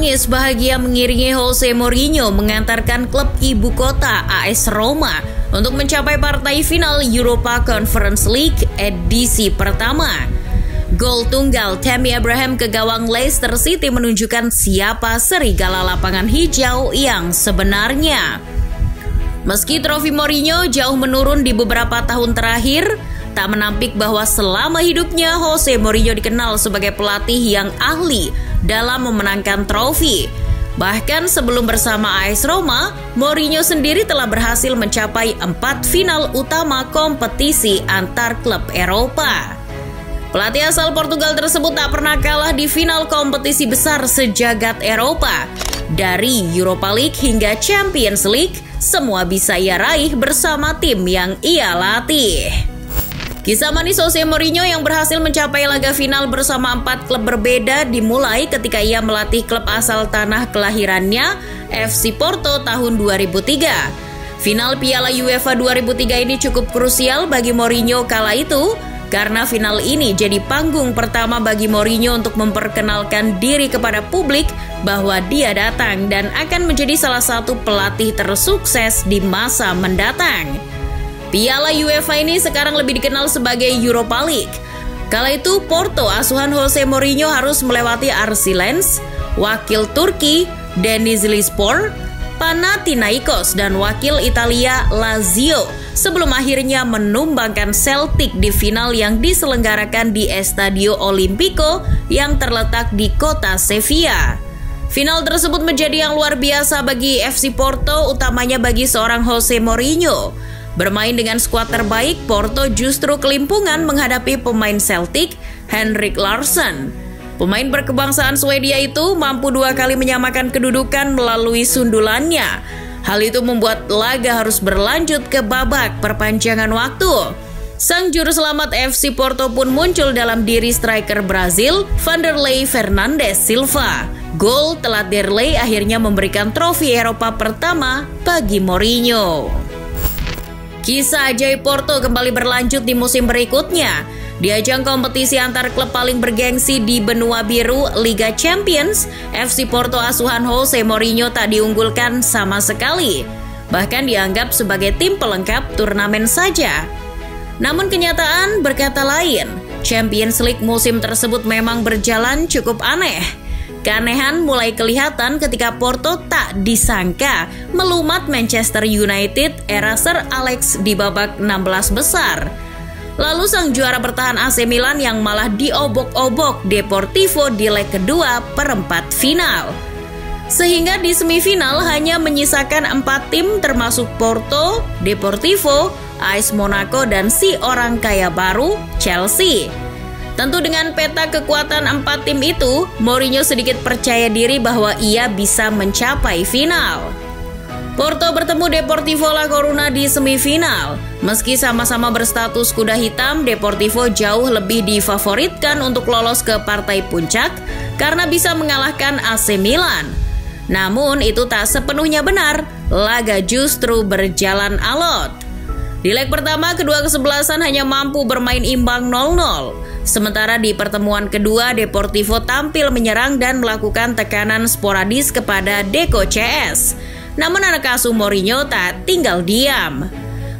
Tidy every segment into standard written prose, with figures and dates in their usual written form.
Tangis bahagia mengiringi Jose Mourinho mengantarkan klub ibu kota AS Roma untuk mencapai partai final Europa Conference League edisi pertama. Gol tunggal Tammy Abraham ke gawang Leicester City menunjukkan siapa serigala lapangan hijau yang sebenarnya. Meski trofi Mourinho jauh menurun di beberapa tahun terakhir, tak menampik bahwa selama hidupnya Jose Mourinho dikenal sebagai pelatih yang ahli dalam memenangkan trofi. Bahkan sebelum bersama AS Roma, Mourinho sendiri telah berhasil mencapai 4 final utama kompetisi antar klub Eropa. Pelatih asal Portugal tersebut tak pernah kalah di final kompetisi besar sejagat Eropa. Dari Europa League hingga Champions League, semua bisa ia raih bersama tim yang ia latih. Kisah manis Jose Mourinho yang berhasil mencapai laga final bersama 4 klub berbeda dimulai ketika ia melatih klub asal tanah kelahirannya, FC Porto tahun 2003. Final Piala UEFA 2003 ini cukup krusial bagi Mourinho kala itu, karena final ini jadi panggung pertama bagi Mourinho untuk memperkenalkan diri kepada publik bahwa dia datang dan akan menjadi salah satu pelatih tersukses di masa mendatang. Piala UEFA ini sekarang lebih dikenal sebagai Europa League. Kala itu Porto asuhan Jose Mourinho harus melewati RC Lens, wakil Turki Denizlispor, Panathinaikos dan wakil Italia Lazio sebelum akhirnya menumbangkan Celtic di final yang diselenggarakan di Estadio Olimpico yang terletak di kota Sevilla. Final tersebut menjadi yang luar biasa bagi FC Porto, utamanya bagi seorang Jose Mourinho. Bermain dengan skuad terbaik, Porto justru kelimpungan menghadapi pemain Celtic, Henrik Larsson. Pemain berkebangsaan Swedia itu mampu 2 kali menyamakan kedudukan melalui sundulannya. Hal itu membuat laga harus berlanjut ke babak perpanjangan waktu. Sang juru selamat FC Porto pun muncul dalam diri striker Brazil, Vanderlei Fernandes Silva. Gol telat Derlei akhirnya memberikan trofi Eropa pertama bagi Mourinho. Kisah ajaib Porto kembali berlanjut di musim berikutnya. Di ajang kompetisi antar klub paling bergengsi di benua biru, Liga Champions, FC Porto asuhan Jose Mourinho tak diunggulkan sama sekali. Bahkan dianggap sebagai tim pelengkap turnamen saja. Namun kenyataan berkata lain. Champions League musim tersebut memang berjalan cukup aneh. Keanehan mulai kelihatan ketika Porto tak disangka melumat Manchester United era Sir Alex di babak 16 besar. Lalu sang juara bertahan AC Milan yang malah diobok-obok Deportivo di leg kedua perempat final. Sehingga di semifinal hanya menyisakan 4 tim termasuk Porto, Deportivo, AS Monaco dan si orang kaya baru, Chelsea. Tentu dengan peta kekuatan 4 tim itu, Mourinho sedikit percaya diri bahwa ia bisa mencapai final. Porto bertemu Deportivo La Coruna di semifinal. Meski sama-sama berstatus kuda hitam, Deportivo jauh lebih difavoritkan untuk lolos ke partai puncak karena bisa mengalahkan AC Milan. Namun itu tak sepenuhnya benar, laga justru berjalan alot. Di leg pertama, kedua kesebelasan hanya mampu bermain imbang 0-0. Sementara di pertemuan kedua, Deportivo tampil menyerang dan melakukan tekanan sporadis kepada Deco CS. Namun anak asuh Mourinho tak tinggal diam.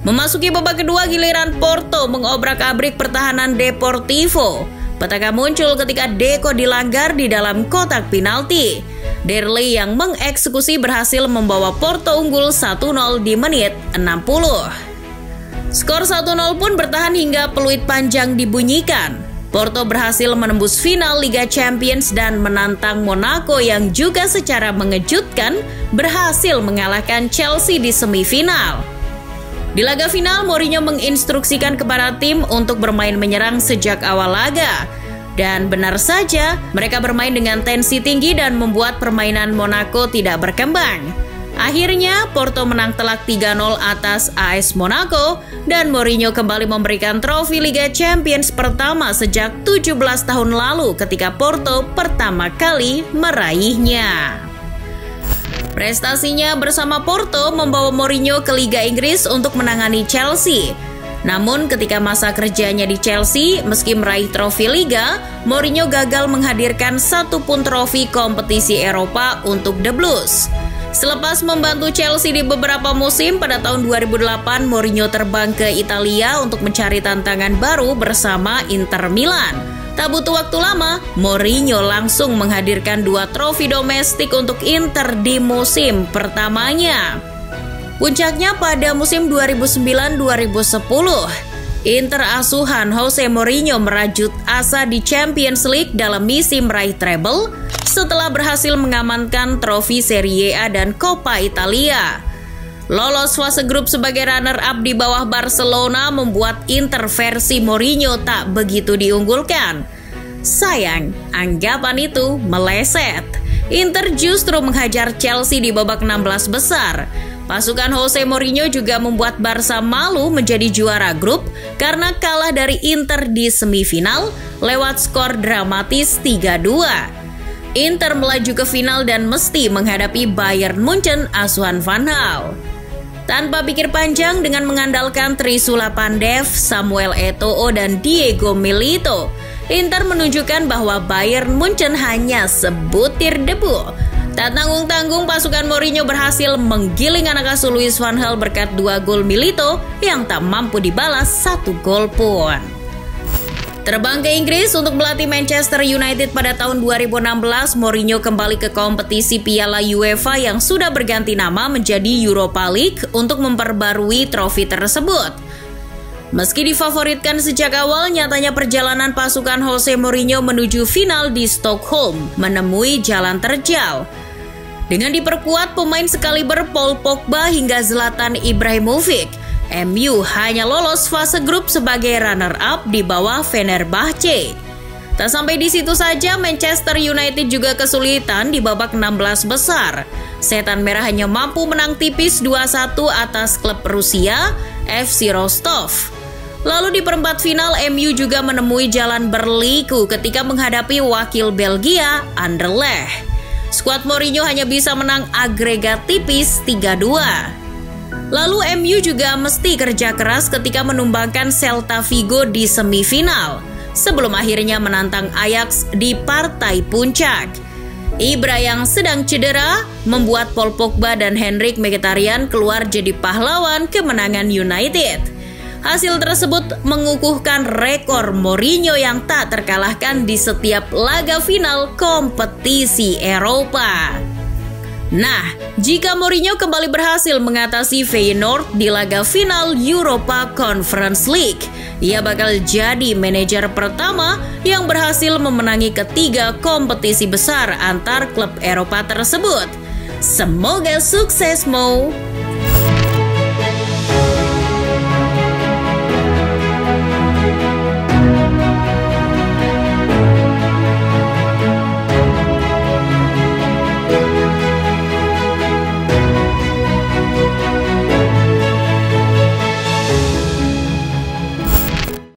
Memasuki babak kedua, giliran Porto mengobrak-abrik pertahanan Deportivo. Petaka muncul ketika Deco dilanggar di dalam kotak penalti. Derlei yang mengeksekusi berhasil membawa Porto unggul 1-0 di menit 60. Skor 1-0 pun bertahan hingga peluit panjang dibunyikan. Porto berhasil menembus final Liga Champions dan menantang Monaco yang juga secara mengejutkan berhasil mengalahkan Chelsea di semifinal. Di laga final, Mourinho menginstruksikan kepada tim untuk bermain menyerang sejak awal laga. Dan benar saja, mereka bermain dengan tensi tinggi dan membuat permainan Monaco tidak berkembang. Akhirnya, Porto menang telak 3-0 atas AS Monaco dan Mourinho kembali memberikan trofi Liga Champions pertama sejak 17 tahun lalu ketika Porto pertama kali meraihnya. Prestasinya bersama Porto membawa Mourinho ke Liga Inggris untuk menangani Chelsea. Namun ketika masa kerjanya di Chelsea, meski meraih trofi Liga, Mourinho gagal menghadirkan satu pun trofi kompetisi Eropa untuk The Blues. Selepas membantu Chelsea di beberapa musim, pada tahun 2008 Mourinho terbang ke Italia untuk mencari tantangan baru bersama Inter Milan. Tak butuh waktu lama, Mourinho langsung menghadirkan 2 trofi domestik untuk Inter di musim pertamanya. Puncaknya pada musim 2009-2010, Inter asuhan Jose Mourinho merajut asa di Champions League dalam misi meraih treble setelah berhasil mengamankan trofi Serie A dan Coppa Italia. Lolos fase grup sebagai runner-up di bawah Barcelona membuat Inter versi Mourinho tak begitu diunggulkan. Sayang, anggapan itu meleset. Inter justru menghajar Chelsea di babak 16 besar. Pasukan Jose Mourinho juga membuat Barca malu menjadi juara grup karena kalah dari Inter di semifinal lewat skor dramatis 3-2. Inter melaju ke final dan mesti menghadapi Bayern Munchen asuhan Van Gaal. Tanpa pikir panjang, dengan mengandalkan Trisula Pandev, Samuel Eto'o dan Diego Milito, Inter menunjukkan bahwa Bayern Munchen hanya sebutir debu. Tak tanggung-tanggung, pasukan Mourinho berhasil menggiling anak asuh Louis van Gaal berkat 2 gol Milito yang tak mampu dibalas 1 gol pun. Terbang ke Inggris untuk melatih Manchester United pada tahun 2016, Mourinho kembali ke kompetisi Piala UEFA yang sudah berganti nama menjadi Europa League untuk memperbarui trofi tersebut. Meski difavoritkan sejak awal, nyatanya perjalanan pasukan Jose Mourinho menuju final di Stockholm menemui jalan terjal. Dengan diperkuat pemain sekaliber Paul Pogba hingga Zlatan Ibrahimovic, MU hanya lolos fase grup sebagai runner-up di bawah Fenerbahce. Tak sampai di situ saja, Manchester United juga kesulitan di babak 16 besar. Setan Merah hanya mampu menang tipis 2-1 atas klub Rusia, FC Rostov. Lalu di perempat final, MU juga menemui jalan berliku ketika menghadapi wakil Belgia, Anderlecht. Skuad Mourinho hanya bisa menang agregat tipis 3-2. Lalu MU juga mesti kerja keras ketika menumbangkan Celta Vigo di semifinal, sebelum akhirnya menantang Ajax di partai puncak. Ibra yang sedang cedera membuat Paul Pogba dan Henrik Mkhitaryan keluar jadi pahlawan kemenangan United. Hasil tersebut mengukuhkan rekor Mourinho yang tak terkalahkan di setiap laga final kompetisi Eropa. Nah, jika Mourinho kembali berhasil mengatasi Feyenoord di laga final Europa Conference League, ia bakal jadi manajer pertama yang berhasil memenangi ketiga kompetisi besar antar klub Eropa tersebut. Semoga sukses, Mo!